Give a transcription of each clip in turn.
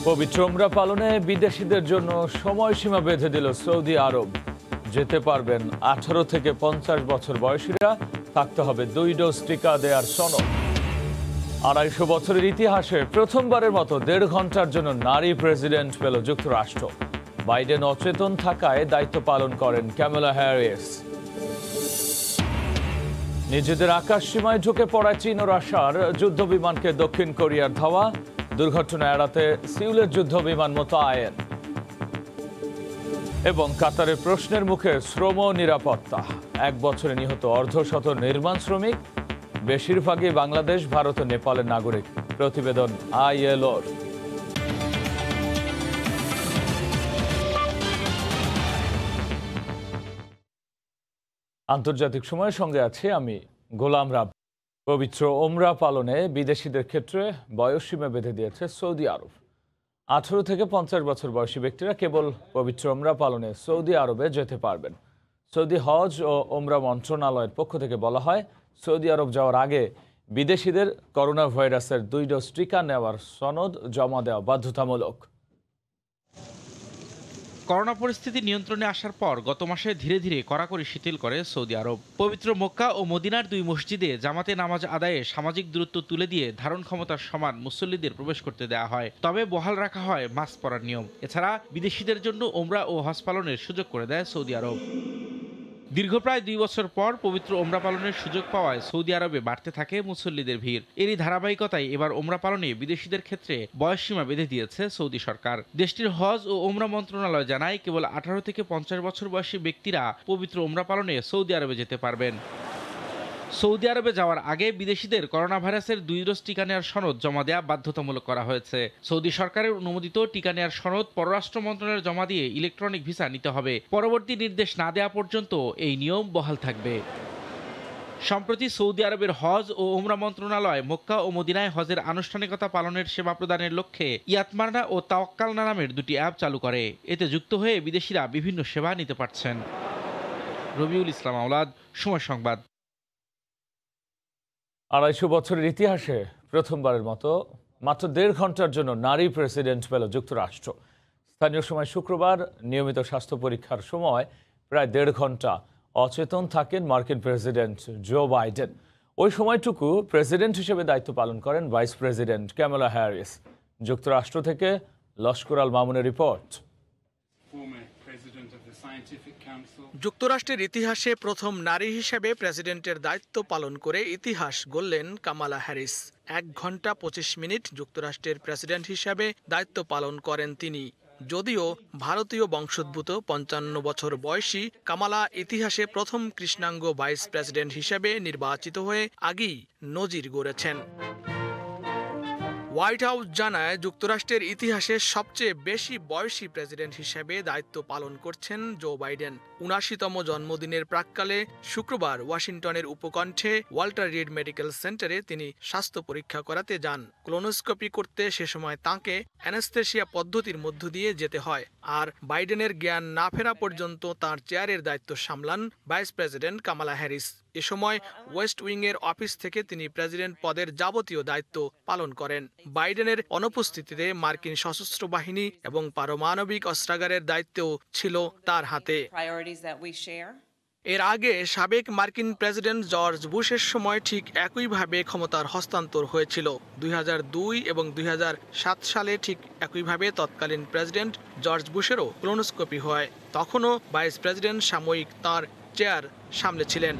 পবিত্র উমরা পালনে বিদেশিদের জন্য সময়সীমা বেঁধে দিল সৌদি আরব। যেতে পারবেন 18 থেকে 50 বছর বয়সীরা, থাকতে হবে 2 ডোজ টিকা দেওয়ার সনদ। 250 বছরের ইতিহাসে প্রথমবারের মতো 1.5 ঘন্টার জন্য নারী প্রেসিডেন্ট পেল যুক্তরাষ্ট্র। বাইডেন অচেতন থাকায় দায়িত্ব পালন করেন কামালা হ্যারিস। নিজেদের আকাশ সীমায় ঢুকে পড়া চীন ও রাশিয়ার যুদ্ধ বিমানকে দক্ষিণ কোরিয়ার ধাওয়া, দুর্ঘটনা এড়াতে সিউলের যুদ্ধ বিমান মোতায়েন। এবং কাতারের প্রশ্নের মুখে শ্রম নিরাপত্তা, 1 বছরে নিহত অর্ধশত নির্মাণ শ্রমিক, বেশিরভাগই বাংলাদেশ, ভারত ও নেপালের নাগরিক। প্রতিবেদন ILOর। আন্তর্জাতিক সময়ের সঙ্গে আছি আমি গোলাম রাব। পবিত্র ওমরা পালনে বিদেশিদের ক্ষেত্রে বয়সসীমা বেঁধে দিয়েছে সৌদি আরব। 18 থেকে 50 বছর বয়সী ব্যক্তিরা কেবল পবিত্র ওমরা পালনে সৌদি আরবে যেতে পারবেন। সৌদি হজ ও ওমরা মন্ত্রণালয়ের পক্ষ থেকে বলা হয়, সৌদি আরব যাওয়ার আগে বিদেশিদের করোনা ভাইরাসের 2 ডোজ টিকা নেওয়ার সনদ জমা দেওয়া বাধ্যতামূলক। করোনা পরিস্থিতি নিয়ন্ত্রণে আসার পর গত মাসে ধীরে ধীরে কড়াকড়ি শিথিল করে সৌদি আরব। পবিত্র মক্কা ও মদিনার 2 মসজিদে জামাতে নামাজ আদায়ে সামাজিক দূরত্ব তুলে দিয়ে ধারণ ক্ষমতার সমান মুসল্লিদের প্রবেশ করতে দেওয়া হয়, তবে বহাল রাখা হয় মাস্ক পরার নিয়ম। এছাড়া বিদেশিদের জন্য ওমরা ও হজ পালনের সুযোগ করে দেয় সৌদি আরব। দীর্ঘ প্রায় 2 বছর পর পবিত্র ওমরা পালনের সুযোগ পাওয়ায় সৌদি আরবে বাড়তে থাকে মুসল্লিদের ভিড়। এরই ধারাবাহিকতায় এবার ওমরা পালনে বিদেশিদের ক্ষেত্রে বয়সসীমা বেঁধে দিয়েছে সৌদি সরকার। দেশটির হজ ও ওমরা মন্ত্রণালয় জানায়, কেবল 18 থেকে 50 বছর বয়সী ব্যক্তিরা পবিত্র ওমরা পালনে সৌদি আরবে যেতে পারবেন। সৌদি আরবে যাওয়ার আগে বিদেশিদের করোনা ভাইরাসের 2 ডোজ টিকা নেওয়ার সনদ জমা দেওয়া বাধ্যতামূলক করা হয়েছে। সৌদি সরকারের অনুমোদিত টিকা নেওয়ার সনদ পররাষ্ট্র মন্ত্রণালয়ে জমা দিয়ে ইলেকট্রনিক ভিসা নিতে হবে। পরবর্তী নির্দেশ না দেওয়া পর্যন্ত এই নিয়ম বহাল থাকবে। সম্প্রতি সৌদি আরবের হজ ও ওমরা মন্ত্রণালয় মক্কা ও মদিনায় হজের আনুষ্ঠানিকতা পালনের সেবা প্রদানের লক্ষ্যে ইয়াতমারনা ও তাওয়াক্কালনা নামের 2টি অ্যাপ চালু করে। এতে যুক্ত হয়ে বিদেশিরা বিভিন্ন সেবা নিতে পারছেন। রবিউল ইসলাম আওলাদ, সময় সংবাদ। 250 বছরের ইতিহাসে প্রথমবারের মতো মাত্র 1.5 ঘন্টার জন্য নারী প্রেসিডেন্ট পেল যুক্তরাষ্ট্র। স্থানীয় সময় শুক্রবার নিয়মিত স্বাস্থ্য পরীক্ষার সময় প্রায় 1.5 ঘন্টা অচেতন থাকেন মার্কিন প্রেসিডেন্ট জো বাইডেন। ওই সময়টুকু প্রেসিডেন্ট হিসেবে দায়িত্ব পালন করেন ভাইস প্রেসিডেন্ট কামালা হ্যারিস। যুক্তরাষ্ট্র থেকে লস্কর আল মামুনের রিপোর্ট। যুক্তরাষ্ট্রের ইতিহাসে প্রথম নারী হিসেবে প্রেসিডেন্টের দায়িত্ব পালন করে ইতিহাস গড়লেন কামালা হ্যারিস। 1 ঘন্টা 25 মিনিট যুক্তরাষ্ট্রের প্রেসিডেন্ট হিসেবে দায়িত্ব পালন করেন তিনি। যদিও ভারতীয় বংশোদ্ভূত 55 বছর বয়সী কামালা ইতিহাসে প্রথম কৃষ্ণাঙ্গ ভাইস প্রেসিডেন্ট হিসেবে নির্বাচিত হয়ে আগেই নজির গড়েছেন। হোয়াইট হাউস জানায়, যুক্তরাষ্ট্রের ইতিহাসে সবচেয়ে বেশি বয়সী প্রেসিডেন্ট হিসেবে দায়িত্ব পালন করছেন জো বাইডেন। ৭৯তম জন্মদিনের প্রাক্কালে শুক্রবার ওয়াশিংটনের উপকণ্ঠে ওয়াল্টার রিড মেডিকেল সেন্টারে তিনি স্বাস্থ্য পরীক্ষা করাতে যান। কোলোনোস্কোপি করতে সে সময় তাঁকে অ্যানেস্থেসিয়া পদ্ধতির মধ্য দিয়ে যেতে হয়। আর বাইডেনের জ্ঞান না ফেরা পর্যন্ত তাঁর চেয়ারের দায়িত্ব সামলান ভাইস প্রেসিডেন্ট কামালা হ্যারিস। এ সময় ওয়েস্ট উইংয়ের অফিস থেকে তিনি প্রেসিডেন্ট পদের যাবতীয় দায়িত্ব পালন করেন। বাইডেনের অনুপস্থিতিতে মার্কিন সশস্ত্র বাহিনী এবং পারমাণবিক অস্ত্রাগারের দায়িত্বও ছিল তার হাতে। এর আগে সাবেক মার্কিন প্রেসিডেন্ট জর্জ বুশের সময় ঠিক একইভাবে ক্ষমতার হস্তান্তর হয়েছিল। 2002 এবং 2007 সালে ঠিক একইভাবে তৎকালীন প্রেসিডেন্ট জর্জ বুশেরও কোলোনোস্কোপি হয়। তখনও ভাইস প্রেসিডেন্ট সাময়িক তাঁর চেয়ার সামলেছিলেন।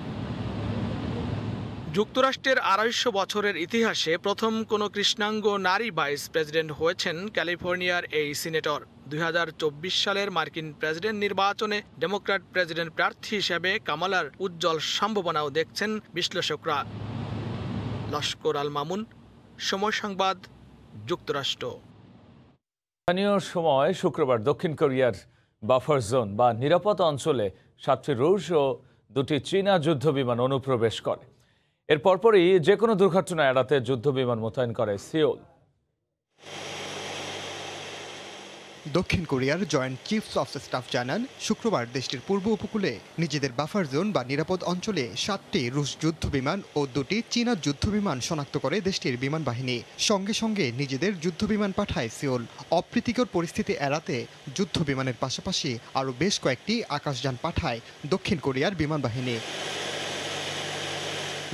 যুক্তরাষ্ট্রের 250 বছরের ইতিহাসে প্রথম কোনো কৃষ্ণাঙ্গ নারী ভাইস প্রেসিডেন্ট হয়েছেন ক্যালিফোর্নিয়ার এই সিনেটর। 2024 সালের মার্কিন প্রেসিডেন্ট নির্বাচনে ডেমোক্র্যাট প্রেসিডেন্ট প্রার্থী হিসেবে কামালার উজ্জ্বল সম্ভাবনাও দেখছেন বিশ্লেষকরা। লস্কর আল মামুন, সময় সংবাদ, যুক্তরাষ্ট্র। স্থানীয় সময় শুক্রবার দক্ষিণ কোরিয়ার বাফার জোন বা নিরাপদ অঞ্চলে 7টি রুশ ও 2টি চীনা যুদ্ধবিমান অনুপ্রবেশ করে। এর পরপরই যে কোনো দুর্ঘটনা এড়াতে যুদ্ধবিমান মোতায়েন করে সিউল। দক্ষিণ কোরিয়ার জয়েন্ট চিফস অফ স্টাফ জানান, শুক্রবার দেশটির পূর্ব উপকূলে নিজেদের বাফার জোন বা নিরাপদ অঞ্চলে 7টি রুশ যুদ্ধবিমান ও 2টি চীনা যুদ্ধবিমান শনাক্ত করে দেশটির বিমান বাহিনী। সঙ্গে সঙ্গে নিজেদের যুদ্ধবিমান পাঠায় সিওল। অপ্রীতিকর পরিস্থিতি এড়াতে যুদ্ধবিমানের পাশাপাশি আরও বেশ কয়েকটি আকাশযান পাঠায় দক্ষিণ কোরিয়ার বিমান বাহিনী।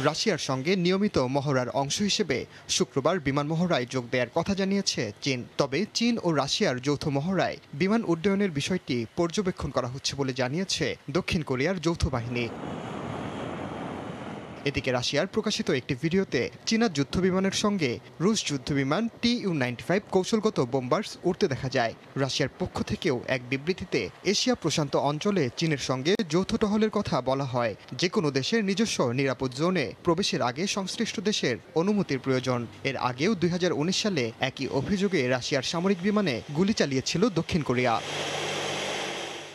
রাশিয়ার সঙ্গে নিয়মিত মহড়ার অংশ হিসেবে শুক্রবার বিমান মহড়ায় যোগ দেওয়ার কথা জানিয়েছে চীন। তবে চীন ও রাশিয়ার যৌথ মহড়ায় বিমান উড্ডয়নের বিষয়টি পর্যবেক্ষণ করা হচ্ছে বলে জানিয়েছে দক্ষিণ কোরিয়ার যৌথ বাহিনী। এদিকে রাশিয়ার প্রকাশিত একটি ভিডিওতে চীনা যুদ্ধবিমানের সঙ্গে রুশ যুদ্ধবিমান TU-95 কৌশলগত বোম্বার্স উড়তে দেখা যায়। রাশিয়ার পক্ষ থেকেও এক বিবৃতিতে এশিয়া প্রশান্ত অঞ্চলে চীনের সঙ্গে যৌথ টহলের কথা বলা হয়। যে কোনো দেশের নিজস্ব নিরাপদ জোনে প্রবেশের আগে সংশ্লিষ্ট দেশের অনুমতির প্রয়োজন। এর আগেও 2019 সালে একই অভিযোগে রাশিয়ার সামরিক বিমানে গুলি চালিয়েছিল দক্ষিণ কোরিয়া।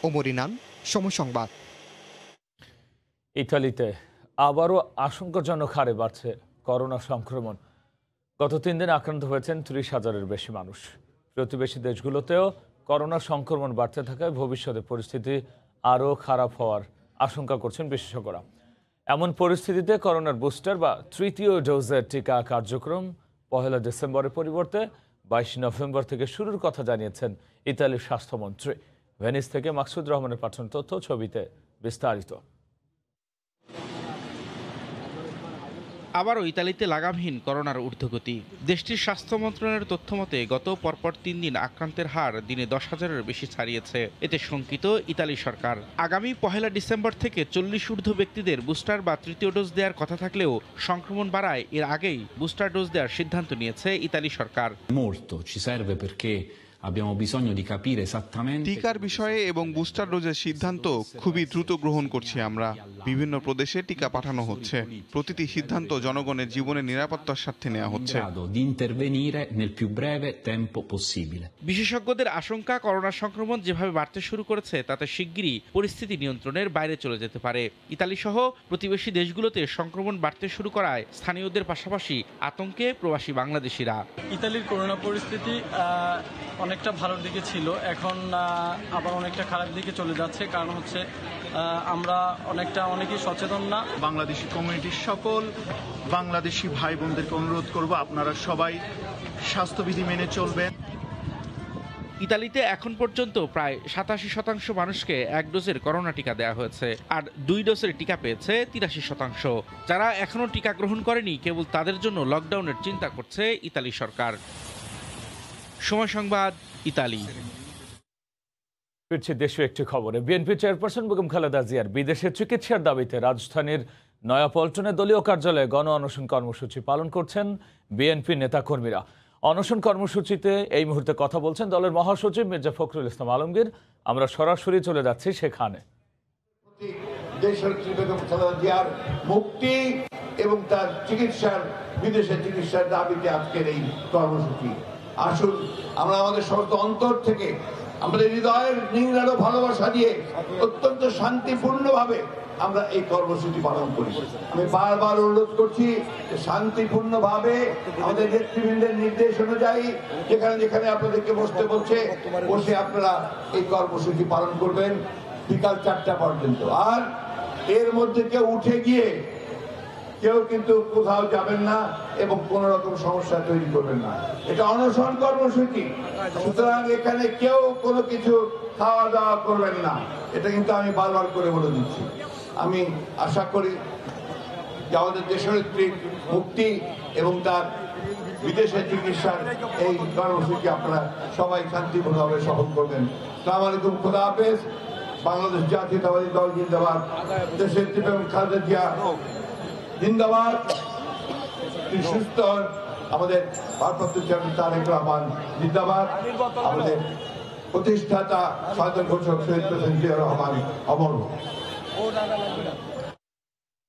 ওমর ইনান, সময় সংবাদ। ইতালিতে আবারও আশঙ্কাজনক হারে বাড়ছে করোনা সংক্রমণ। গত 3 দিনে আক্রান্ত হয়েছেন 30,000-এর বেশি মানুষ। প্রতিবেশী দেশগুলোতেও করোনা সংক্রমণ বাড়তে থাকায় ভবিষ্যতে পরিস্থিতি আরও খারাপ হওয়ার আশঙ্কা করছেন বিশেষজ্ঞরা। এমন পরিস্থিতিতে করোনার বুস্টার বা তৃতীয় ডোজের টিকা কার্যক্রম 1 ডিসেম্বরের পরিবর্তে 22 নভেম্বর থেকে শুরুর কথা জানিয়েছেন ইতালির স্বাস্থ্যমন্ত্রী। ভেনিস থেকে মাকসুদ রহমানের পাঠানো তথ্য, ছবিতে বিস্তারিত। আবারও ইতালিতে লাগামহীন করোনার ঊর্ধ্বগতি। দেশটির স্বাস্থ্য মন্ত্রণালয়ের তথ্য মতে গত পরপর 3 দিন আক্রান্তের হার দিনে 10,000-এর বেশি ছাড়িয়েছে। এতে শঙ্কিত ইতালি সরকার। আগামী 1 ডিসেম্বর থেকে 40 ঊর্ধ্ব ব্যক্তিদের বুস্টার বা তৃতীয় ডোজ দেওয়ার কথা থাকলেও সংক্রমণ বাড়ায় এর আগেই বুস্টার ডোজ দেওয়ার সিদ্ধান্ত নিয়েছে ইতালি সরকার। টিকার বিষয়ে এবং বুস্টার ডোজের সিদ্ধান্ত খুবই দ্রুত গ্রহণ করছি আমরা। বিভিন্ন প্রদেশে টিকা পাঠানো হচ্ছে। প্রতিটি সিদ্ধান্ত জনগণের জীবনের নিরাপত্তার স্বার্থে নেওয়া হচ্ছে। বিশেষজ্ঞদের আশঙ্কা, করোনা সংক্রমণ যেভাবে বাড়তে শুরু করেছে তাতে শিগগিরই পরিস্থিতি নিয়ন্ত্রণের বাইরে চলে যেতে পারে। ইতালি সহ প্রতিবেশী দেশগুলোতে সংক্রমণ বাড়তে শুরু করায় স্থানীয়দের পাশাপাশি আতঙ্কে প্রবাসী বাংলাদেশিরা। ইতালির করোনা পরিস্থিতি অনেকটা ভালোর দিকে ছিল, এখন আবার অনেকটা খারাপ দিকে চলে যাচ্ছে। কারণ হচ্ছে আমরা অনেকেই সচেতন না। বাংলাদেশি কমিউনিটির সকল বাংলাদেশি ভাই বোনদেরকে অনুরোধ করব, আপনারা সবাই স্বাস্থ্যবিধি মেনে চলবেন। ইতালিতে এখন পর্যন্ত প্রায় 87% মানুষকে 1 ডোজের করোনা টিকা দেওয়া হয়েছে, আর 2 ডোজের টিকা পেয়েছে 83%। যারা এখনও টিকা গ্রহণ করেনি কেবল তাদের জন্য লকডাউনের চিন্তা করছে ইতালি সরকার। সময় সংবাদ, ইতালি। ফিরছে দেশীয় একটি খবরে। বিএনপি চেয়ারপারসন বেগম খালেদা জিয়ার বিদেশে চিকিৎসার দাবিতে রাজধানীর নয়াপল্টনে দলীয় কার্যালয়ে গণ অনশন কর্মসূচি পালন করছেন বিএনপি নেতাকর্মীরা। অনশন কর্মসূচিতে এই মুহূর্তে কথা বলছেন দলের মহাসচিব মির্জা ফখরুল ইসলাম আলমগীর। আমরা সরাসরি চলে যাচ্ছি সেখানে। দেশনেত্রী বেগম খালেদা জিয়ার মুক্তি এবং তার বিদেশে চিকিৎসার দাবিতে আজকের এই কর্মসূচি। আসুন আমরা আমাদের সমস্ত অন্তর থেকে, আমাদের হৃদয়ের নিংড়ানো ভালোবাসা দিয়ে অত্যন্ত শান্তিপূর্ণভাবে আমরা এই কর্মসূচি পালন করি। আমি বারবার অনুরোধ করছি শান্তিপূর্ণভাবে আমাদের নেতৃবৃন্দের নির্দেশ অনুযায়ী যেখানে যেখানে আপনাদেরকে বসতে বলছে বসে আপনারা এই কর্মসূচি পালন করবেন বিকাল 4টা পর্যন্ত। আর এর মধ্যে কেউ উঠে গিয়ে কেউ কিন্তু কোথাও যাবেন না এবং কোন রকম সমস্যা তৈরি করবেন না। এটা অনশন কর্মসূচি, সুতরাং এখানে কেউ কোনো কিছু খাওয়া দাওয়া করবেন না। এটা কিন্তু আমি বারবার করে বলে দিচ্ছি। আমি আশা করি যে আমাদের দেশনেত্রীর মুক্তি এবং তার বিদেশে চিকিৎসার এই কর্মসূচি আপনারা সবাই শান্তিপূর্ণভাবে সফল করবেন। আসসালামু আলাইকুম, খোদা হাফেজ। বাংলাদেশ জাতীয়তাবাদী দল জিন্দাবাদ। দেশনেত্রী বেগম খালেদা জিয়া জিন্দাবাদ। সুস্থ আমাদের ভারপ্রাপ্ত চেয়ারম্যান তারেক রহমান জিন্দাবাদ। আমাদের প্রতিষ্ঠাতা স্বাধীন ঘোষক শহীদ প্রেসিডেন্ট জিয়া রহমান অমর।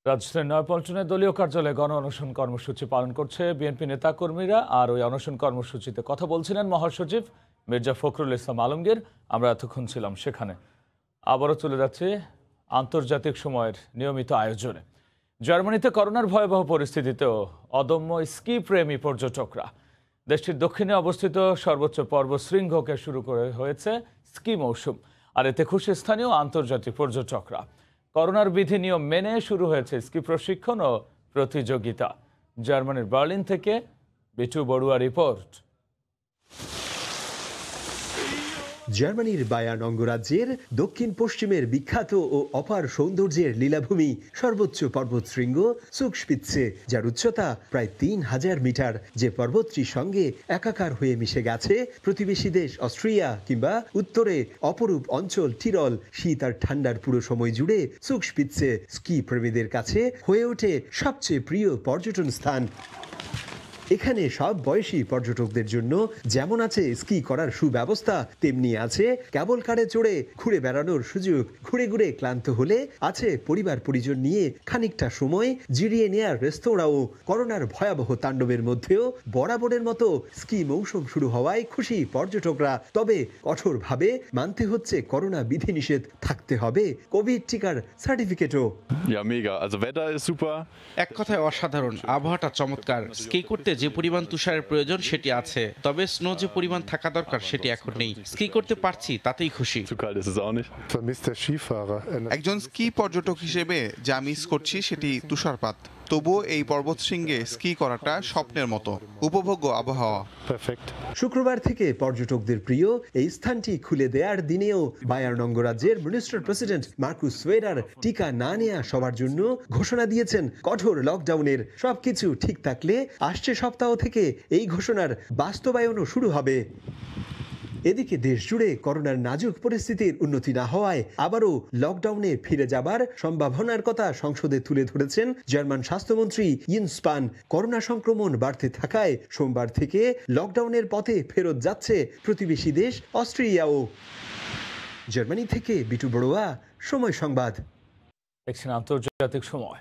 রাজধানীর নয়াপল্টনে দলীয় কার্যালয়ে গণ অনশন কর্মসূচি পালন করছে বিএনপি নেতাকর্মীরা। আর ওই অনশন কর্মসূচিতে কথা বলছিলেন মহাসচিব মির্জা ফখরুল ইসলাম আলমগীর। আমরা এতক্ষণ ছিলাম সেখানে। আবারও চলে যাচ্ছে আন্তর্জাতিক সময়ের নিয়মিত আয়োজনে। জার্মানিতে করোনার ভয়াবহ পরিস্থিতিতেও অদম্য স্কি প্রেমী পর্যটকরা দেশটির দক্ষিণে অবস্থিত সর্বোচ্চ পর্বতশৃঙ্গকে শুরু করে হয়েছে স্কি মৌসুম, আর এতে খুশি স্থানীয় আন্তর্জাতিক পর্যটকরা। করোনার বিধি নিয়ম মেনে শুরু হয়েছে স্কি প্রশিক্ষণ ও প্রতিযোগিতা। জার্মানির বার্লিন থেকে বিটু বড়ুয়া রিপোর্ট। জার্মানির বায়ার্ন অঙ্গরাজ্যের দক্ষিণ পশ্চিমের বিখ্যাত ও অপার সৌন্দর্যের লীলাভূমি সর্বোচ্চ পর্বতশৃঙ্গ সুগস্পিৎসে, যার উচ্চতা প্রায় 3000 মিটার, যে পর্বতটির সঙ্গে একাকার হয়ে মিশে গেছে প্রতিবেশী দেশ অস্ট্রিয়া কিংবা উত্তরে অপরূপ অঞ্চল টিরল। শীত আর ঠান্ডার পুরো সময় জুড়ে সুগস্পিৎসে স্কি প্রেমীদের কাছে হয়ে ওঠে সবচেয়ে প্রিয় পর্যটন স্থান। এখানে সব বয়সী পর্যটকদের জন্য যেমন আছে স্কি করার সুব্যবস্থা, তেমনি আছে কেবল কারে চড়ে ঘুরে বেড়ানোর সুযোগ। ঘুরে ঘুরে ক্লান্ত হলে আছে পরিবার পরিজন নিয়ে খানিকটা সময় জিরিয়ে নেয়ার রেস্তোরাঁও। করোনার ভয়াবহ তাণ্ডবের মধ্যেও বরাবরের মতো স্কি মৌসুম শুরু হওয়ায় খুশি পর্যটকরা। তবে কঠোরভাবে মানতে হচ্ছে করোনা বিধিনিষেধ, থাকতে হবে কোভিড টিকার সার্টিফিকেটও। এক কথায় অসাধারণ, আবহাওয়াটা চমৎকার। স্কি করতে যে পরিমাণ তুষারের প্রয়োজন সেটি আছে, তবে স্নো যে পরিমাণ থাকা দরকার সেটি এখন নেই। স্কি করতে পারছি তাতেই খুশি। একজন স্কি পর্যটক হিসেবে যা মিস করছি সেটি তুষারপাত। তবুও এই পর্বতশৃঙ্গে স্কি করাটা স্বপ্নের মতো উপভোগ্য আবহাওয়া। শুক্রবার থেকে পর্যটকদের প্রিয় এই স্থানটি খুলে দেওয়ার দিনেও বায়ার্ন অঙ্গরাজ্যের মিনিস্টার প্রেসিডেন্ট মার্কুস সোয়েডার টিকা না নেওয়া সবার জন্য ঘোষণা দিয়েছেন কঠোর লকডাউনের। সবকিছু ঠিক থাকলে আসছে সপ্তাহ থেকে এই ঘোষণার বাস্তবায়নও শুরু হবে। এদিকে দেশ জুড়ে করোনার নাজুক পরিস্থিতির উন্নতি না হওয়ায় আবারও লকডাউনে ফিরে যাবার সম্ভাবনার কথা সংসদে তুলে ধরেছেন জার্মান স্বাস্থ্যমন্ত্রী ইয়েন্স স্পান। করোনা সংক্রমণ বাড়তে থাকায় সোমবার থেকে লকডাউনের পথে ফেরত যাচ্ছে প্রতিবেশী দেশ অস্ট্রিয়াও। জার্মানি থেকে বিটু বড়ুয়া, সময় সংবাদ। দেখছেন আন্তর্জাতিক সময়।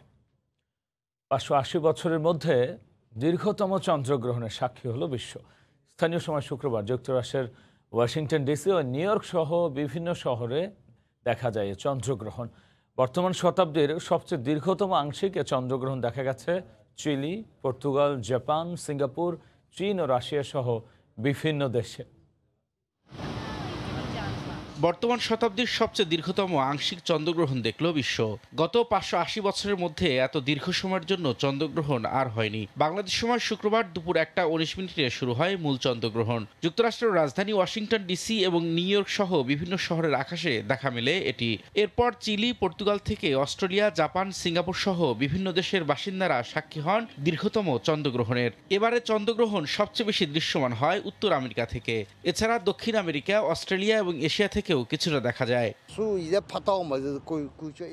580 বছরের মধ্যে দীর্ঘতম চন্দ্রগ্রহণের সাক্ষী হলো বিশ্ব। স্থানীয় সময় শুক্রবার যুক্তরাষ্ট্রের ওয়াশিংটন ডিসি ও নিউ ইয়র্ক সহ বিভিন্ন শহরে দেখা যায় চন্দ্রগ্রহণ। বর্তমান শতাব্দীর সবচেয়ে দীর্ঘতম আংশিক এ চন্দ্রগ্রহণ দেখা গেছে চিলি, পর্তুগাল, জাপান, সিঙ্গাপুর, চীন ও রাশিয়া সহ বিভিন্ন দেশে। বর্তমান শতাব্দীর সবচেয়ে দীর্ঘতম আংশিক চন্দ্রগ্রহণ দেখল বিশ্ব। গত 580 বছরের মধ্যে এত দীর্ঘ সময়ের জন্য চন্দ্রগ্রহণ আর হয়নি। বাংলাদেশ সময় শুক্রবার দুপুর 1:19 শুরু হয় মূল চন্দ্রগ্রহণ। যুক্তরাষ্ট্রের রাজধানী ওয়াশিংটন ডিসি এবং নিউ ইয়র্ক সহ বিভিন্ন শহরের আকাশে দেখা মেলে এটি। এরপর চিলি, পর্তুগাল থেকে অস্ট্রেলিয়া, জাপান, সিঙ্গাপুর সহ বিভিন্ন দেশের বাসিন্দারা সাক্ষী হন দীর্ঘতম চন্দ্রগ্রহণের। এবারে চন্দ্রগ্রহণ সবচেয়ে বেশি দৃশ্যমান হয় উত্তর আমেরিকা থেকে। এছাড়া দক্ষিণ আমেরিকা, অস্ট্রেলিয়া এবং এশিয়া থেকে কিছুটা দেখা যায়।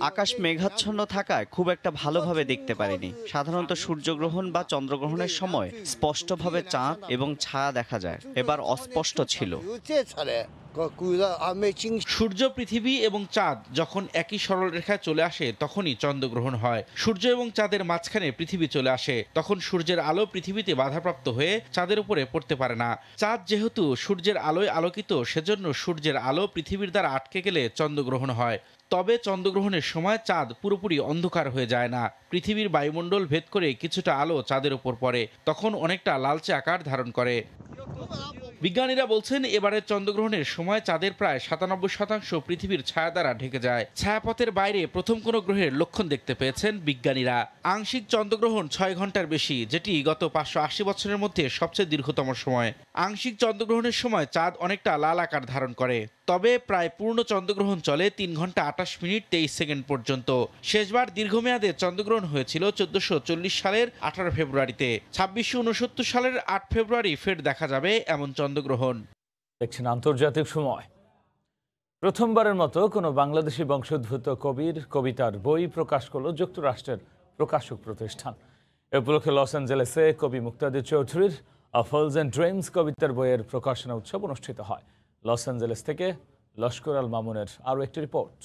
আকাশ মেঘাচ্ছন্ন থাকায় খুব একটা ভালোভাবে দেখতে পারিনি। সাধারণত সূর্যগ্রহণ বা চন্দ্রগ্রহণের সময় স্পষ্টভাবে চাঁদ এবং ছায়া দেখা যায়, এবার অস্পষ্ট ছিল। সূর্য, পৃথিবী এবং চাঁদ যখন একই সরলরেখায় চলে আসে তখনই চন্দ্রগ্রহণ হয়। সূর্য এবং চাঁদের মাঝখানে পৃথিবী চলে আসে, তখন সূর্যের আলো পৃথিবীতে বাধাপ্রাপ্ত হয়ে চাঁদের উপরে পড়তে পারে না। চাঁদ যেহেতু সূর্যের আলোয় আলোকিত, সেজন্য সূর্যের আলো পৃথিবীর দ্বারা আটকে গেলে চন্দ্রগ্রহণ হয়। তবে চন্দ্রগ্রহণের সময় চাঁদ পুরোপুরি অন্ধকার হয়ে যায় না। পৃথিবীর বায়ুমণ্ডল ভেদ করে কিছুটা আলো চাঁদের উপর পড়ে, তখন অনেকটা লালচে আকার ধারণ করে। বিজ্ঞানীরা বলছেন এবারের চন্দ্রগ্রহণের সময় চাঁদের প্রায় 97% পৃথিবীর ছায়া দ্বারা ঢেকে যায়। ছায়াপথের বাইরে প্রথম কোনো গ্রহের লক্ষণ দেখতে পেয়েছেন বিজ্ঞানীরা। আংশিক চন্দ্রগ্রহণ 6 ঘন্টার বেশি, যেটি গত 580 বছরের মধ্যে সবচেয়ে দীর্ঘতম সময়। আংশিক চন্দ্রগ্রহণের সময় চাঁদ অনেকটা লাল আকার ধারণ করে, তবে প্রায় পূর্ণ চন্দ্রগ্রহণ চলে 3 ঘন্টা 28 মিনিট 23 সেকেন্ড পর্যন্ত। শেষবার দীর্ঘমেয়াদে চন্দ্রগ্রহণ হয়েছিল 1440 সালের 18 ফেব্রুয়ারিতে। 2669 সালের 8 ফেব্রুয়ারি ফের দেখা যাবে এমন চন্দ্রগ্রহণ। দেখছেন আন্তর্জাতিক সময়। প্রথমবারের মতো কোনো বাংলাদেশি বংশোদ্ভূত কবির কবিতার বই প্রকাশ করল যুক্তরাষ্ট্রের প্রকাশক প্রতিষ্ঠান। এ উপলক্ষে লস অ্যাঞ্জেলেসে কবি মুক্তাদির চৌধুরীর আ ফলস অ্যান্ড ড্রিমস কবিতার বইয়ের প্রকাশনা উৎসব অনুষ্ঠিত হয়। লস অ্যাঞ্জেলেস থেকে লস্কর আল মামুনের আরও একটি রিপোর্ট।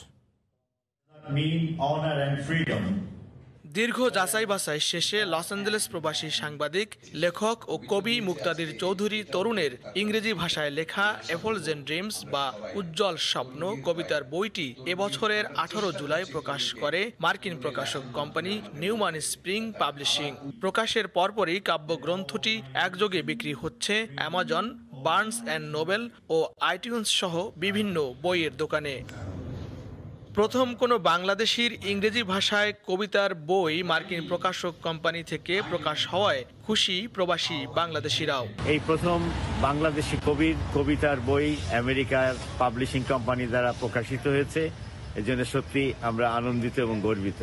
দীর্ঘ যাচাই বাছাই শেষে লস অ্যাঞ্জেলেস প্রবাসী সাংবাদিক, লেখক ও কবি মুক্তাদির চৌধুরী তরুণের ইংরেজি ভাষায় লেখা এফোলজেন্ট ড্রিমস বা উজ্জ্বল স্বপ্ন কবিতার বইটি এবছরের 18 জুলাই প্রকাশ করে মার্কিন প্রকাশক কোম্পানি নিউম্যান স্প্রিং পাবলিশিং। প্রকাশের পরপরই কাব্যগ্রন্থটি একযোগে বিক্রি হচ্ছে অ্যামাজন, বার্নস অ্যান্ড নোবেল ও আইটিউন্স সহ বিভিন্ন বইয়ের দোকানে। প্রথম কোনো বাংলাদেশির ইংরেজি ভাষায় কবিতার বই মার্কিন প্রকাশক কোম্পানি থেকে প্রকাশ হওয়ায় খুশি প্রবাসী বাংলাদেশিরাও। এই প্রথম বাংলাদেশি কবির কবিতার বই আমেরিকার পাবলিশিং কোম্পানি দ্বারা প্রকাশিত হয়েছে, এজন্য সত্যি আমরা আনন্দিত এবং গর্বিত।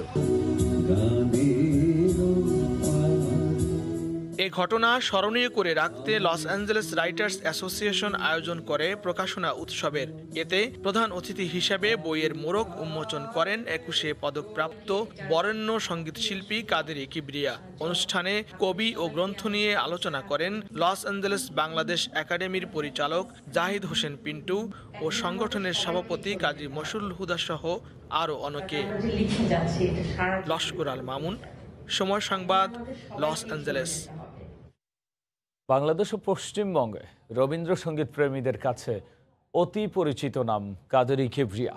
এ ঘটনা স্মরণীয় করে রাখতে লস অ্যাঞ্জেলেস রাইটার্স অ্যাসোসিয়েশন আয়োজন করে প্রকাশনা উৎসবের। এতে প্রধান অতিথি হিসেবে বইয়ের মোড়ক উন্মোচন করেন 21 পদকপ্রাপ্ত বরেণ্য সঙ্গীতশিল্পী কাদেরী কিবরিয়া। অনুষ্ঠানে কবি ও গ্রন্থ নিয়ে আলোচনা করেন লস অ্যাঞ্জেলেস বাংলাদেশ একাডেমির পরিচালক জাহিদ হোসেন পিন্টু ও সংগঠনের সভাপতি কাজী মশরুল হুদা সহ আরও অনেকে। লস্কর আল মামুন, সময় সংবাদ, লস অ্যাঞ্জেলেস। বাংলাদেশ ও পশ্চিমবঙ্গে রবীন্দ্রসঙ্গীত প্রেমীদের কাছে অতি পরিচিত নাম কাদেরী কিবরিয়া।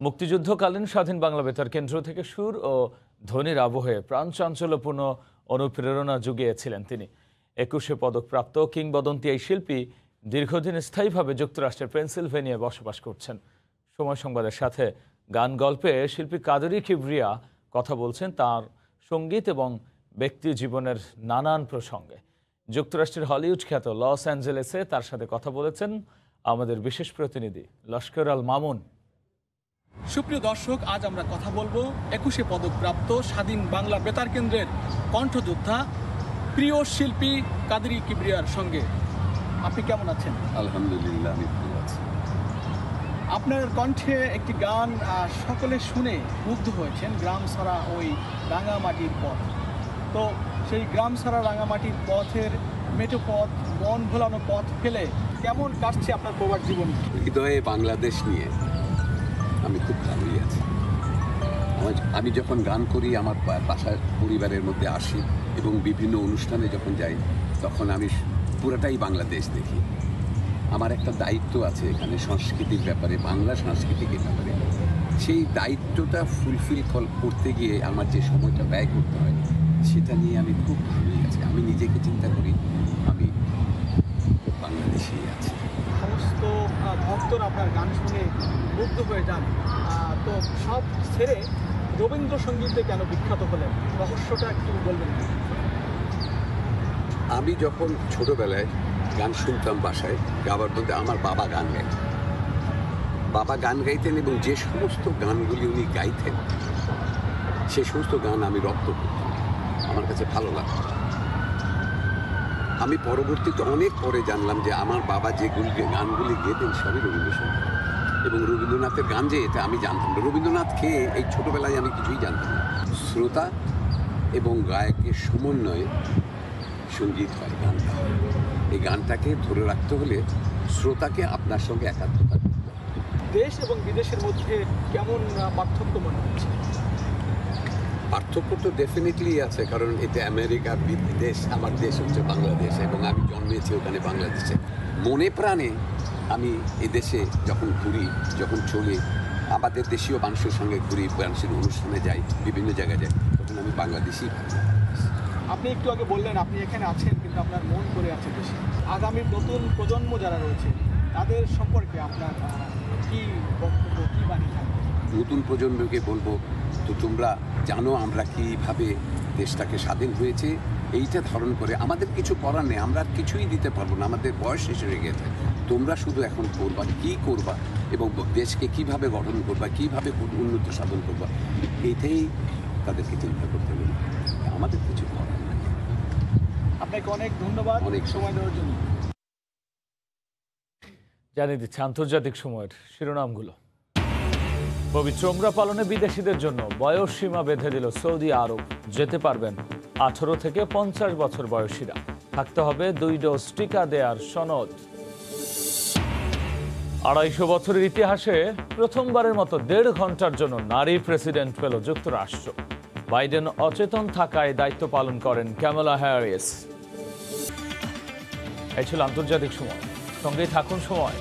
মুক্তিযুদ্ধকালীন স্বাধীন বাংলা বেতার কেন্দ্র থেকে সুর ও ধ্বনির আবহে প্রাণচাঞ্চল্যপূর্ণ অনুপ্রেরণা জুগিয়েছিলেন তিনি। 21 পদকপ্রাপ্ত কিংবদন্তি এই শিল্পী দীর্ঘদিন স্থায়ীভাবে যুক্তরাষ্ট্রের পেনসিলভেনিয়ায় বসবাস করছেন। সময় সংবাদের সাথে গান গল্পে শিল্পী কাদেরী কিবরিয়া কথা বলছেন তার সঙ্গীত এবং ব্যক্তি জীবনের নানান প্রসঙ্গে। যুক্তরাষ্ট্রের হলিউড খ্যাত লস অ্যাঞ্জেলেসে তার সাথে কথা বলেছেন আমাদের বিশেষ প্রতিনিধি লস্কর আল মামুন। সুপ্রিয় দর্শক, আজ আমরা কথা বলবো 21 পদকপ্রাপ্ত স্বাধীন বাংলা বেতার কেন্দ্রের কণ্ঠযোদ্ধা প্রিয় শিল্পী কাদেরী কিবরিয়ার সঙ্গে। আপনি কেমন আছেন? আলহামদুলিল্লাহ, আমি ভালো আছি। আপনার কণ্ঠে একটি গান সকলে শুনে মুগ্ধ হয়েছেন, গ্রাম ছাড়া ওই রাঙামাটির পথ। তো সেই গ্রাম ছাড়া রাঙামাটির পথের মেঠো পথ, মন ভোলানো পথ ফেলে কেমন কাটছে আপনার প্রবাস জীবন? হৃদয়ে বাংলাদেশ নিয়ে আমি খুব ভালোই আছি। আমি যখন গান করি আমার বাসার পরিবারের মধ্যে আসি এবং বিভিন্ন অনুষ্ঠানে যখন যাই তখন আমি পুরোটাই বাংলাদেশ দেখি। আমার একটা দায়িত্ব আছে এখানে সংস্কৃতির ব্যাপারে, বাংলা সংস্কৃতির ব্যাপারে। সেই দায়িত্বটা ফুলফিল করতে গিয়ে আমার যে সময়টা ব্যয় করতে হয় সেটা নিয়ে আমি খুব ভালোই আছি। আমি নিজেকে চিন্তা করি আমি বাংলাদেশেই আছি। সমস্ত ভক্তরা আপনার গান শুনে মুগ্ধ হয়ে যান, তো সব ছেড়ে রবীন্দ্রসঙ্গীতে কেন বিখ্যাত হলেন, রহস্যটা একটু বলবেন? আমি যখন ছোটবেলায় গান শুনতাম বাসায়, গাওয়ার মধ্যে আমার বাবা গান গাইতেন। বাবা গান গাইতেন এবং যে সমস্ত গানগুলি উনি গাইতেন সে সমস্ত গান আমি রপ্ত করতাম, আমার কাছে ভালো লাগতো। আমি পরবর্তীতে অনেক পরে জানলাম যে আমার বাবা যে গানগুলি গেতেন সবই রবীন্দ্রসঙ্গীত এবং রবীন্দ্রনাথের গান যে এটা আমি জানতাম না। রবীন্দ্রনাথকে এই ছোটোবেলায় আমি কিছুই জানতাম না। শ্রোতা এবং গায়কের সমন্বয়ে সঙ্গীত হয়, গানটা হয়। এই গানটাকে ধরে রাখতে হলে শ্রোতাকে আপনার সঙ্গে একাত্মতা করতে হবে। দেশ এবং বিদেশের মধ্যে কেমন পার্থক্য মনে হচ্ছে? পার্থক্য তো ডেফিনেটলি আছে, কারণ এতে আমেরিকা দেশ, আমার দেশ হচ্ছে বাংলাদেশ এবং আমি জন্মেছি ওখানে বাংলাদেশে। মনে প্রাণে আমি এদেশে যখন ঘুরি, যখন চলি, আমাদের দেশীয় মানুষের সঙ্গে ঘুরি, মানুষের অনুষ্ঠানে যাই, বিভিন্ন জায়গায় যাই, তখন আমি বাংলাদেশি। আপনি একটু আগে বললেন আপনি এখানে আছেন কিন্তু আপনার মন করে আছে দেশে। আগামী নতুন প্রজন্ম যারা রয়েছে তাদের সম্পর্কে আপনার কি বক্তব্য, কি বাণী থাকবে? নতুন প্রজন্মকে বলবো, তো তোমরা জানো আমরা কীভাবে দেশটাকে স্বাধীন হয়েছে, এইটা ধারণ করে আমাদের কিছু করার নেই, আমরা আর কিছুই দিতে পারবো না, আমাদের বয়স শেষ হয়ে গেছে। তোমরা শুধু এখন করবা, কী করবা এবং দেশকে কিভাবে গঠন করবা, কিভাবে উন্নতি সাধন করবা, এইটাই তাদেরকে চিন্তা করতে হবে, আমাদের কিছু করার নেই। আপনাকে অনেক ধন্যবাদ অনেক সময় দেওয়ার জন্য। জানিয়ে দিচ্ছে আন্তর্জাতিক সময়ের শিরোনামগুলো। পবিত্র উমরা পালনে বিদেশিদের জন্য বয়স সীমা বেঁধে দিল সৌদি আরব। যেতে পারবেন 18 থেকে 50 বছর বয়সীরা। থাকতে হবে 2 ডোজ টিকা দেওয়ার সনদ। 250 বছরের ইতিহাসে প্রথমবারের মতো 1.5 ঘন্টার জন্য নারী প্রেসিডেন্ট পেল যুক্তরাষ্ট্র। বাইডেন অচেতন থাকায় দায়িত্ব পালন করেন ক্যামালা হ্যারিস। এই ছিল আন্তর্জাতিক সময়। সঙ্গেই থাকুন সময়।